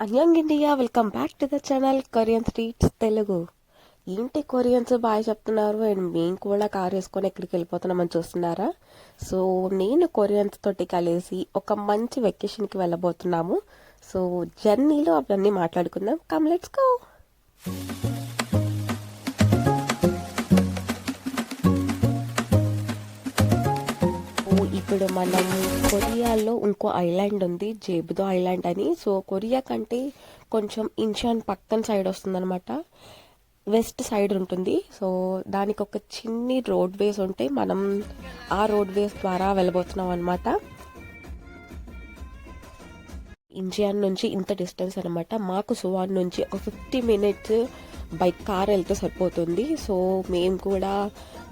అన్యాంగ్ India, welcome back to the channel Korean streets Telugu. ఏంటి Koreans బాగా చెప్తున్నారు అండ్ మేము కూడా కార్ వేసుకొని ఎక్కడికి వెళ్ళిపోతున్నామని చూస్తున్నారా? సో నేను కొరియన్స్ తోటి కలిసి ఒక మంచి వెకేషన్కి వెళ్ళబోతున్నాము. సో జర్నీలో అవన్నీ మాట్లాడుకుందాం. Come let's go. ఇప్పుడు మనం కొరియాలో ఇంకో ఐలాండ్ ఉంది, జేబుదో ఐలాండ్ అని. సో కొరియా కంటే కొంచెం ఇంచాన్ పక్కన సైడ్ వస్తుందన్నమాట, వెస్ట్ సైడ్ ఉంటుంది. సో దానికి ఒక చిన్ని రోడ్ వేస్ ఉంటే మనం ఆ రోడ్ వేస్ ద్వారా వెళ్ళబోతున్నాం అనమాట. ఇంచియాన్ నుంచి ఇంత డిస్టెన్స్ అనమాట. మాకు సువాన్ నుంచి ఒక 50 minutes బైక్ కార్ వెళ్తే సరిపోతుంది. సో మేము కూడా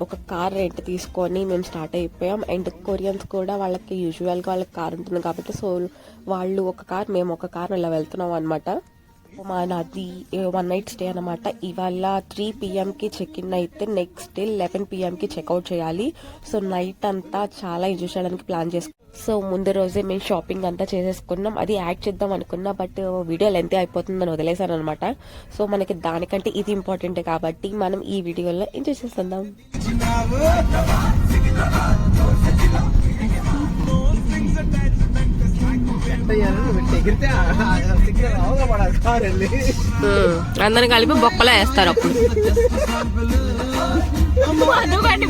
ఒక కార్ రెంట్ తీసుకొని మేము స్టార్ట్ అయిపోయాం. అండ్ కొరియన్స్ కూడా వాళ్ళకి యూజువల్గా వాళ్ళకి కార్ ఉంటుంది కాబట్టి సో వాళ్ళు ఒక కార్, మేము ఒక కార్ ఇలా వెళ్తున్నాం అనమాట. నాది 1 night స్టే అనమాట. ఇవాళ 3 PM చెక్ ఇన్ అయితే నెక్స్ట్ డే 11 PM చెక్అవుట్ చేయాలి. సో నైట్ అంతా చాలా ఎంజాయ్ చేయడానికి ప్లాన్ చేసుకున్నాం. సో ముందు రోజే మేము షాపింగ్ అంతా చేసేసుకున్నాం. అది యాడ్ చేద్దాం అనుకున్నా, బట్ వీడియో లెంత్ అయిపోతుందని వదిలేసాను అనమాట. సో మనకి దానికంటే ఇది ఇంపార్టెంట్ కాబట్టి మనం ఈ వీడియోలో ఎంజాయ్ చేస్తుందాం. అందరిని కలిపి బొక్కలో వేస్తారు. అప్పుడు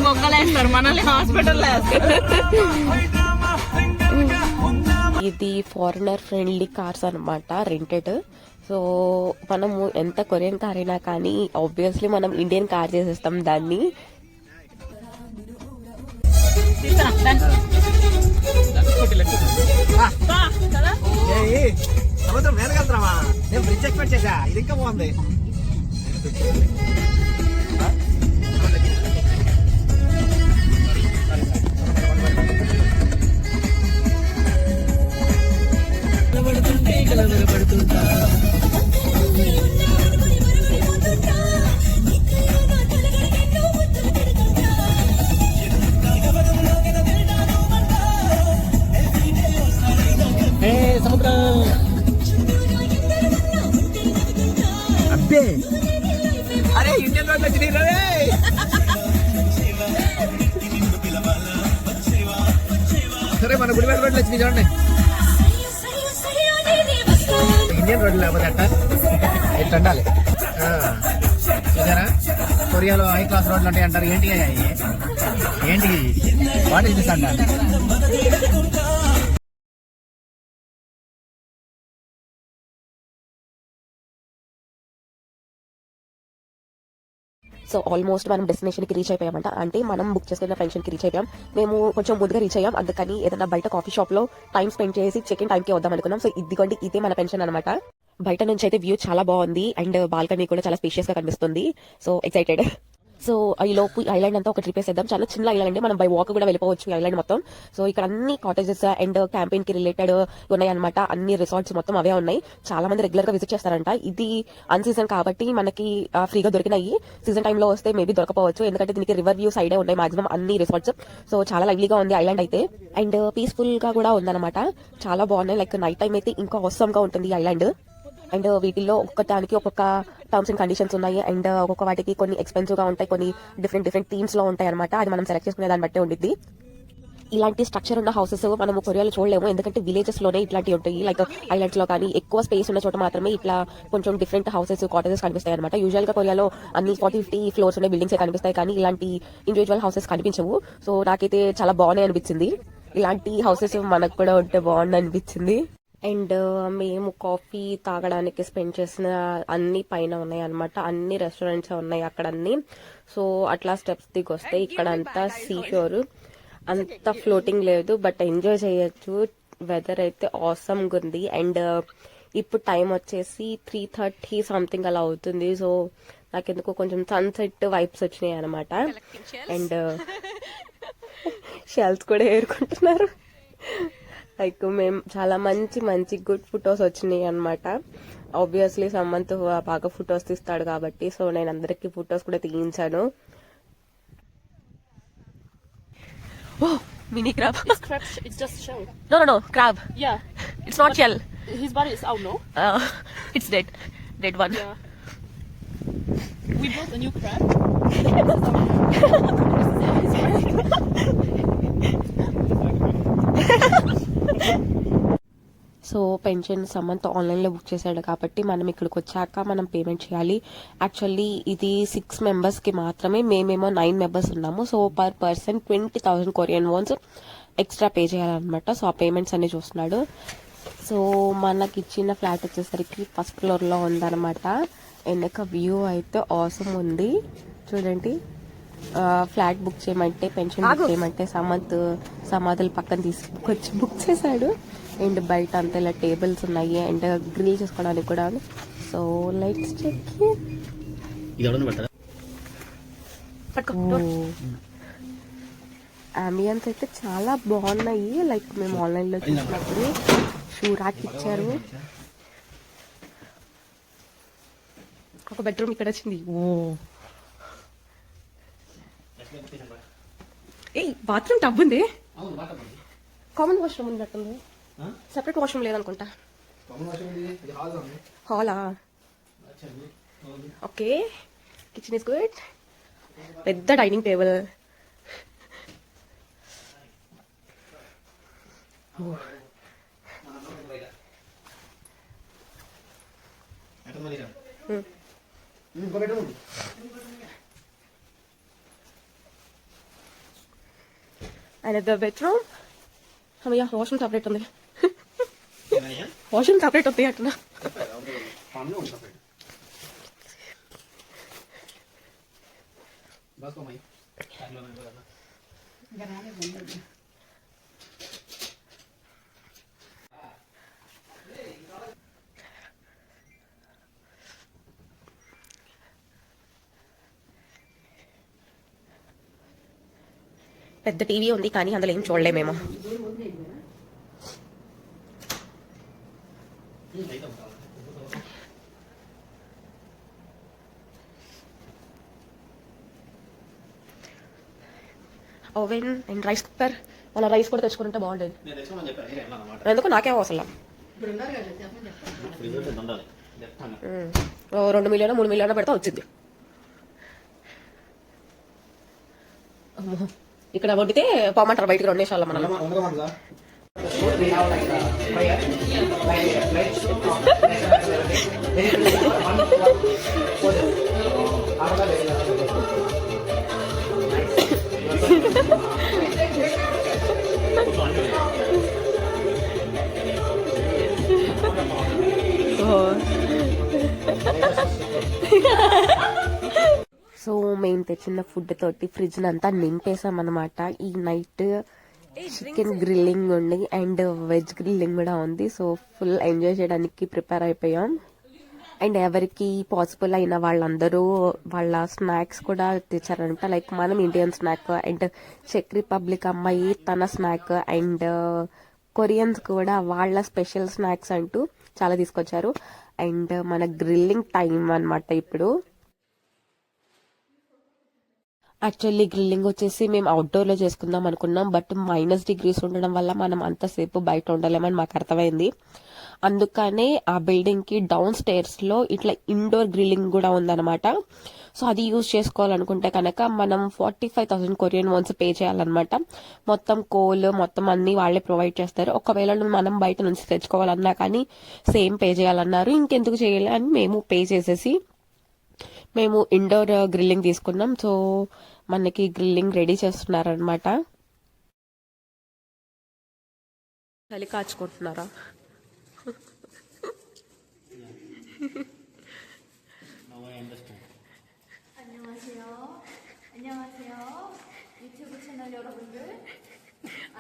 బొక్కలు వేస్తారు, మనల్ని హాస్పిటల్లో వేస్తారు. ఇది ఫారినర్ ఫ్రెండ్లీ కార్స్ అనమాట, రెంటెడ్. సో మనము ఎంత కొరియన్ కార్ అయినా కానీ ఆబ్వియస్లీ మనం ఇండియన్ కార్ చేసేస్తాం దాన్ని. సముద్రం మేనగలుగుతున్నావా? నేను బ్రిడ్జ్ ఎక్స్పెక్ట్ చేశా, ఇది ఇంకా బాగుంది. అబ్బే అరే ఇండియన్ రోడ్ వచ్చినాయి. సరే మన గుడివాడ రోడ్లు వచ్చినాయి చూడండి. ఇండియన్ రోడ్లు లేకపోతే అట్ట ఇట్లా ఉండాలి. చూసారా, కొరియాలో హై క్లాస్ రోడ్లు ఉంటాయి అంటారు. ఏంటి ఏంటి వాట్ ఇస్ దిస్ అంటారు. సో ఆల్మోస్ట్ మనం డెస్టినేషన్కి రీచ్ అయిపోయామంట. అంటే మనం బుక్ చేసుకున్న పెన్షన్కి రీచ్ అయిపోయాం. మేము కొంచెం ముందుగా రీచ్ అయ్యాం, అందుకని ఏదైనా బయట కాఫీ షాప్లో టైం స్పెండ్ చేసి చెక్ ఇన్ టైంకి వద్దాం అనుకున్నాం. సో ఇదిగోండి, ఇదే మన పెన్షన్ అనమాట. బయట నుంచి అయితే వ్యూ చాలా బాగుంది అండ్ బాల్కనీ కూడా చాలా స్పేషియస్ గా కనిపిస్తుంది. So excited. సో ఈ లోపు ఐలాండ్ అంతా ఒక ట్రిప్ వేసేద్దాం. చాలా చిన్న ఐలాండ్ అండి, మనం బై వాక్ కూడా వెళ్ళిపోవచ్చు ఈ ఐలాండ్ మొత్తం. సో ఇక్కడ అన్ని కాటేజెస్ అండ్ క్యాంపెయిన్ కి రిలేటెడ్ ఉన్నాయి అనమాట. అన్ని రిసార్ట్స్ మొత్తం అవే ఉన్నాయి. చాలా మంది రెగ్యులర్ గా విజిట్ చేస్తారంట. ఇది అన్ సీజన్ కాబట్టి మనకి ఫ్రీగా దొరికినాయి. సీజన్ టైంలో వస్తే మేబీ దొరకపోవచ్చు, ఎందుకంటే దీనికి రివర్ వ్యూ సైడే ఉన్నాయి మాక్సిమం అన్ని రిసార్ట్స్. సో చాలా లైవ్లీగా ఉంది ఐలాండ్ అయితే, అండ్ పీస్ఫుల్ గా కూడా ఉందన్నమాట. చాలా బాగున్నాయి. లైక్ నైట్ టైం అయితే ఇంకా అవసరం గా ఉంటుంది ఈ ఐలాండ్. అండ్ వీటిల్లో ఒక్కొక్కదానికి ఒక్కొక్క టర్మ్స్ అండ్ కండిషన్స్ ఉన్నాయి. అండ్ ఒక్కొక్క వాటికి కొన్ని ఎక్స్పెన్సివ్ గా ఉంటాయి, కొన్ని డిఫరెంట్ థీమ్స్ లో ఉంటాయి అనమాట. అది మనం సెలెక్ట్ చేసుకునే దాన్ని బట్టే ఉండిద్ది. ఇలాంటి స్ట్రక్చర్ ఉన్న హౌసెస్ మనం కొరియాలో చూడలేము, ఎందుకంటే విలేజెస్ లోనే ఇట్లాంటివి ఉంటాయి. లైక్ ఐలాండ్స్ లో కానీ ఎక్కువ స్పేస్ ఉన్న చోట మాత్రమే ఇట్లా కొంచెం డిఫరెంట్ హౌసెస్, కాటేజెస్ కనిపిస్తాయి అనమాట. యూజువల్ గా కొరియాలో అన్ని 40-50 ఫ్లోర్స్ ఉన్న బిల్డింగ్స్ కనిపిస్తాయి, కానీ ఇలాంటి ఇండివిజువల్ హౌసెస్ కనిపించవు. సో నాకైతే చాలా బాగున్నాయి అనిపించింది. ఇలాంటి హౌసెస్ మనకు కూడా ఉంటే బాగుంది అనిపించింది. అండ్ మేము కాఫీ తాగడానికి స్పెండ్ చేసిన అన్ని పైన ఉన్నాయి అనమాట. అన్ని రెస్టారెంట్స్ ఉన్నాయి అక్కడ అన్ని. సో అట్లా స్టెప్స్ దిగి వస్తాయి. ఇక్కడ అంతా సీ షోర్, అంత ఫ్లోటింగ్ లేదు, బట్ ఎంజాయ్ చేయొచ్చు. వెదర్ అయితే ఆసమ్ గా ఉంది. అండ్ ఇప్పుడు టైం వచ్చేసి 3:30 సంథింగ్ అలా అవుతుంది. సో నాకెందుకో కొంచెం సన్సెట్ వైబ్స్ వచ్చినాయి అనమాట. అండ్ షెల్స్ కూడా ఏరుకుంటున్నారు. లైక్ మేము చాలా మంచి గుడ్ ఫొటోస్ వచ్చినాయి అనమాట. ఆబ్వియస్లీ సమంత్ బాగా ఫొటోస్ తీస్తాడు కాబట్టి సో నేను అందరికి ఫొటోస్ కూడా తీయించాను. Mini crab. It's crab. It's just shell. No, crab. Yeah. It's not shell. His body is out, no? It's dead one. Yeah. We built a new crab. So pension Samanth ఆన్లైన్లో book చేశాడు కాబట్టి మనం ఇక్కడికి వచ్చాక మనం payment చేయాలి. Actually ఇది 6 మెంబర్స్కి మాత్రమే, మేమేమో 9 మెంబర్స్ ఉన్నాము. So per person 20,000 Korean wands extra pay చేయాలన్నమాట. సో ఆ పేమెంట్స్ అన్ని చూస్తున్నాడు. సో మనకి ఇచ్చిన ఫ్లాట్ వచ్చేసరికి ఫస్ట్ ఫ్లోర్లో ఉందన్నమాట. వెనక వ్యూ అయితే ఆసమ్ ఉంది చూడండి. ఫ్లాట్ బుక్ చేయమంటే, పెన్షన్ బుక్ చేయమంటే సమాధులు పక్కన తీసుకొచ్చి బుక్ చేశాడు. అండ్ బయట అంతా ఇలా టేబుల్స్ ఉన్నాయి అండ్ గ్రిల్ చేసుకోవడానికి కూడా. So lights check. అంబియన్స్ అయితే చాలా బాగున్నాయి. లైక్ మేము ఆన్లైన్లో చూసినప్పుడు షూ ర్యాక్ ఇచ్చారు. ఒక బెడ్రూమ్ ఇక్కడ వచ్చింది. ఏ బాత్రూమ్ టబ్ ఉంది, కామన్ వాష్రూమ్ ఉన్నట్టుంది. సెపరేట్ వాష్రూమ్ లేదనుకుంటా. హాలా? Okay, kitchen is good. పెద్ద డైనింగ్ టేబుల్. Another bedroom. అమ్మయ్య, వాష్రూమ్ సపరేట్ ఉంది. వాష్రూమ్ సపరేట్ ఉంది అట్లా. పెద్ద టీవీ ఉంది కానీ అందులో ఏం చూడలేమేమో. Oven and rice cooker. మన రైస్ కూడా తెచ్చుకుంటే బాగుండేది. ఎందుకు నాకే అవసరం. 2 మిలియన్ 3 మిలియన్ పెడతా వచ్చింది. ఇక్కడ వండితే పోమంటారు బయటకు 2 నిమిషాల్లో. మనం సో మేము తెచ్చిన ఫుడ్ తోటి ఫ్రిడ్జ్ అంతా నింపేసాం అనమాట. ఈ నైట్ చికెన్ గ్రిల్లింగ్ ఉంది అండ్ వెజ్ గ్రిల్లింగ్ కూడా ఉంది. సో ఫుల్ ఎంజాయ్ చేయడానికి ప్రిపేర్ అయిపోయాం. అండ్ ఎవరికి పాసిబుల్ అయిన వాళ్ళందరూ వాళ్ళ స్నాక్స్ కూడా తెచ్చారంట. లైక్ మనం ఇండియన్ స్నాక్ అండ్ చెక్ రిపబ్లిక్ అమ్మాయి తన స్నాక్ అండ్ కొరియన్స్ కూడా వాళ్ళ స్పెషల్ స్నాక్స్ అంటూ చాలా తీసుకొచ్చారు. అండ్ మన గ్రిల్లింగ్ టైం అన్నమాట ఇప్పుడు. యాక్చువల్లీ గ్రిల్లింగ్ వచ్చేసి మేము అవుట్డోర్లో చేసుకుందాం అనుకున్నాం. బట్ -డిగ్రీస్ ఉండడం వల్ల మనం అంతసేపు బయట ఉండలేమని మాకు అర్థమైంది. అందుకనే ఆ బిల్డింగ్కి డౌన్ స్టేర్స్లో ఇట్లా ఇండోర్ గ్రిల్లింగ్ కూడా ఉందన్నమాట. సో అది యూజ్ చేసుకోవాలనుకుంటే కనుక మనం 45,000 కొరియన్ వన్స్ పే చేయాలన్నమాట. మొత్తం కోల్ మొత్తం అన్ని వాళ్ళే ప్రొవైడ్ చేస్తారు. ఒకవేళ మనం బయట నుంచి తెచ్చుకోవాలన్నా కానీ సేమ్ పే చేయాలన్నారు. ఇంకెందుకు చేయాలి అని మేము పే చేసేసి మేము ఇండోర్ గ్రిల్లింగ్ తీసుకున్నాం. సో మనకి గ్రిల్లింగ్ రెడీ చేస్తున్నారనమాట. చలి కాచుకుంటున్నారా?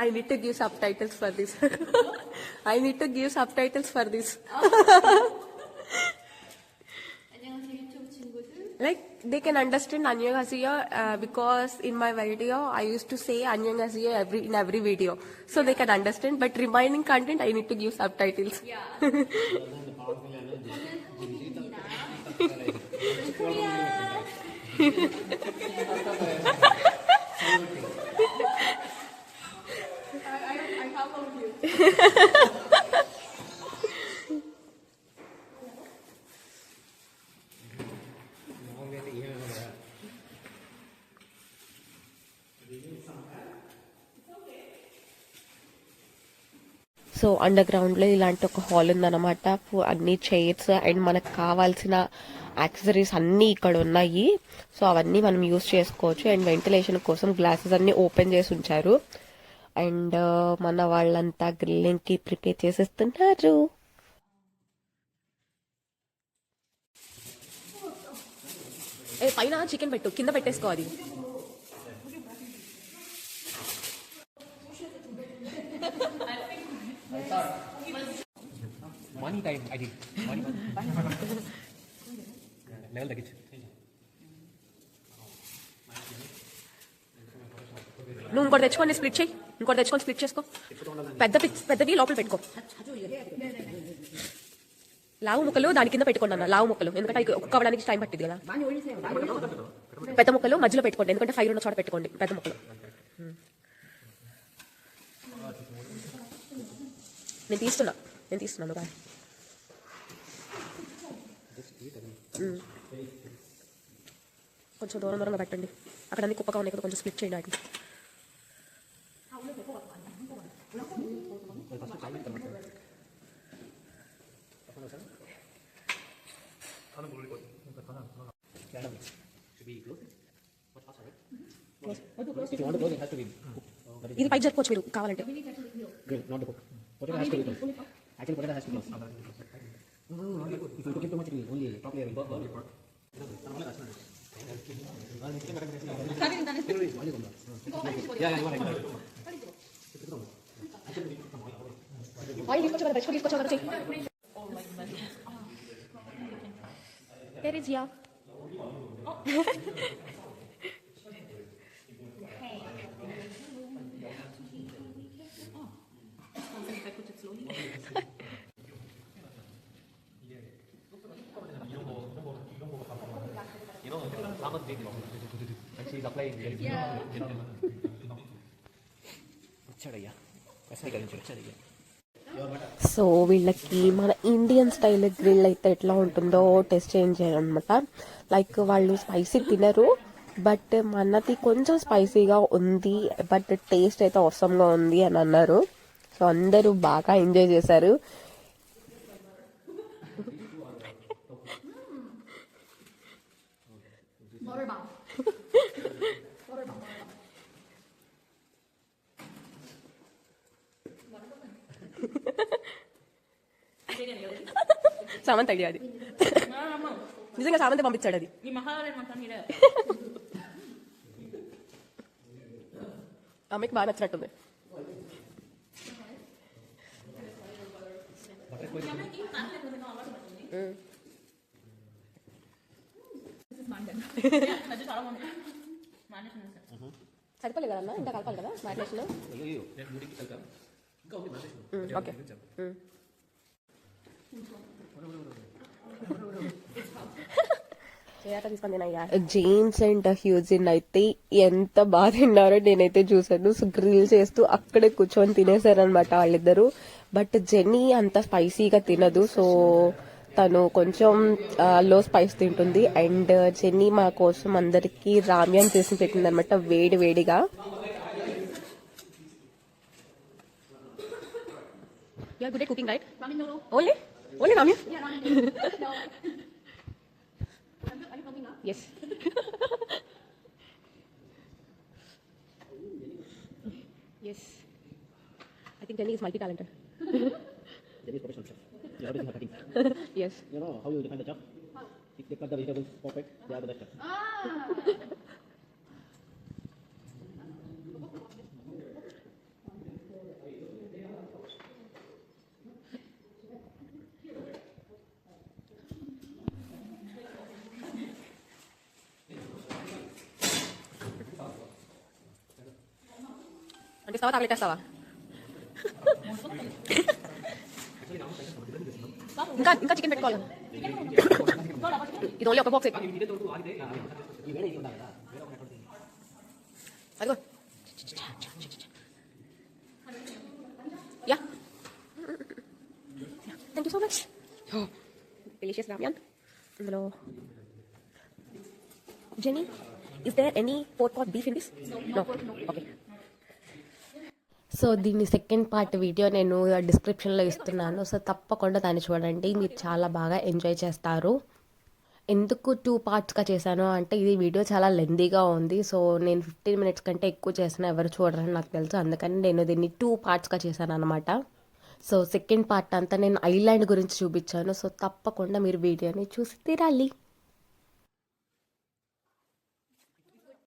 I need to give subtitles for this. I need to give subtitles for this. Like they can understand 안녕하세요 because in my video I used to say 안녕하세요 in every video, so they can understand. But remaining content I need to give subtitles. So under గ్రౌండ్లో ఇలాంటి ఒక hall ఉందన్నమాట. అన్ని chairs and మనకు కావాల్సిన accessories అన్నీ ఇక్కడ ఉన్నాయి. సో అవన్నీ మనం యూస్ చేసుకోవచ్చు. అండ్ వెంటిలేషన్ కోసం గ్లాసెస్ అన్ని ఓపెన్ చేసి ఉంచారు. అండ్ మన వాళ్ళంతా గ్రిల్లింగ్ కి ప్రిపేర్ చేసేస్తున్నారు. పైన చికెన్ పెట్టు, కింద పెట్టేసుకో అది. మార్నింగ్ టైం అది లెవెల్ తగ్గించు. నువ్వు ఇంకోటి తెచ్చుకోండి, స్ప్లిట్ చేయి. ఇంకోటి తెచ్చుకొని స్ప్లిట్ చేసుకో. పెద్దవి లోపల పెట్టుకో. లావు ముక్కలు దాని కింద పెట్టుకోండి అన్న. లావు ముక్కలు ఎందుకంటే కుక్ అవ్వడానికి టైం పట్టింది కదా. పెద్ద ముక్కలు మధ్యలో పెట్టుకోండి, ఎందుకంటే ఫైర్ ఉన్న చోట పెట్టుకోండి పెద్ద ముక్కలు. నేను తీస్తున్నాను బాయ్. కొంచెం దూరంగా పెట్టండి. అక్కడ అన్ని కుప్పగా ఉన్నాయి కదా, కొంచెం స్ప్లిట్ చేయండి వాటిని. ఇది పైకి జరుపుకోవచ్చు మీరు కావాలంటే. Teresia. సో వీళ్ళకి మన ఇండియన్ స్టైల్ గ్రిల్ అయితే ఎట్లా ఉంటుందో టెస్ట్ చేయాలన్నమాట. లైక్ వాళ్ళు స్పైసీ తినరు, బట్ మనది కొంచెం స్పైసీగా ఉంది, బట్ టేస్ట్ అయితే అవసరంగా ఉంది అని అన్నారు. సో అందరూ బాగా ఎంజాయ్ చేశారు. సామంత్ ఐడియా అది. నిజంగా సామంతే పంపించాడు అది. ఆమెకి బాగా నచ్చినట్టుంది. సరిపోలేదు కదన్నా, ఇంకా కలపాలి కదా మ్యారినేషన్. ఓకే, జేమ్స్ అండ్ హ్యూజిన్ అయితే ఎంత బాగా తిన్నారో నేనైతే చూసాను. సో గ్రిల్ చేస్తూ అక్కడే కూర్చొని తినేసారనమాట వాళ్ళిద్దరు. బట్ జెన్నీ అంత స్పైసీగా తినదు, సో తను కొంచెం లో స్పైస్ తింటుంది. అండ్ జెన్నీ మా కోసం అందరికి రామ్యాన్ చేసి పెట్టింది అనమాట, వేడి వేడిగా. Yeah, good at cooking, right? Ramen noodle. Only ramen? Yeah, ramen noodle. No. Are you filming now? Yes. Yes. I think Jenny is multi-talented. Jenny is professional chef. Yeah, everything cutting. Yes. You know how you define the chef? If they cut the vegetables perfect, they are the best chef. అంటిస్తావా తగలెట్టేస్తావా? ఇంకా chicken పెట్టుకోవాలి. ఇది only ఒక box. అదిగో yeah, thank you so much. Delicious ramen. ఇందులో Jenny, is there any pork or beef in this? No. Okay. So దీని second part video నేను డిస్క్రిప్షన్లో ఇస్తున్నాను. సో తప్పకుండా దాన్ని చూడండి, మీరు చాలా బాగా ఎంజాయ్ చేస్తారు. ఎందుకు 2 పార్ట్స్గా చేశాను అంటే ఇది వీడియో చాలా లెందీగా ఉంది. సో నేను 15 మినిట్స్ కంటే ఎక్కువ చేసినా ఎవరు చూడరని నాకు తెలుసు, అందుకని నేను దీన్ని 2 పార్ట్స్గా చేశాను అనమాట. సో సెకండ్ పార్ట్ అంతా నేను ఐలాండ్ గురించి చూపించాను. సో తప్పకుండా మీరు వీడియోని చూసి తీరాలి.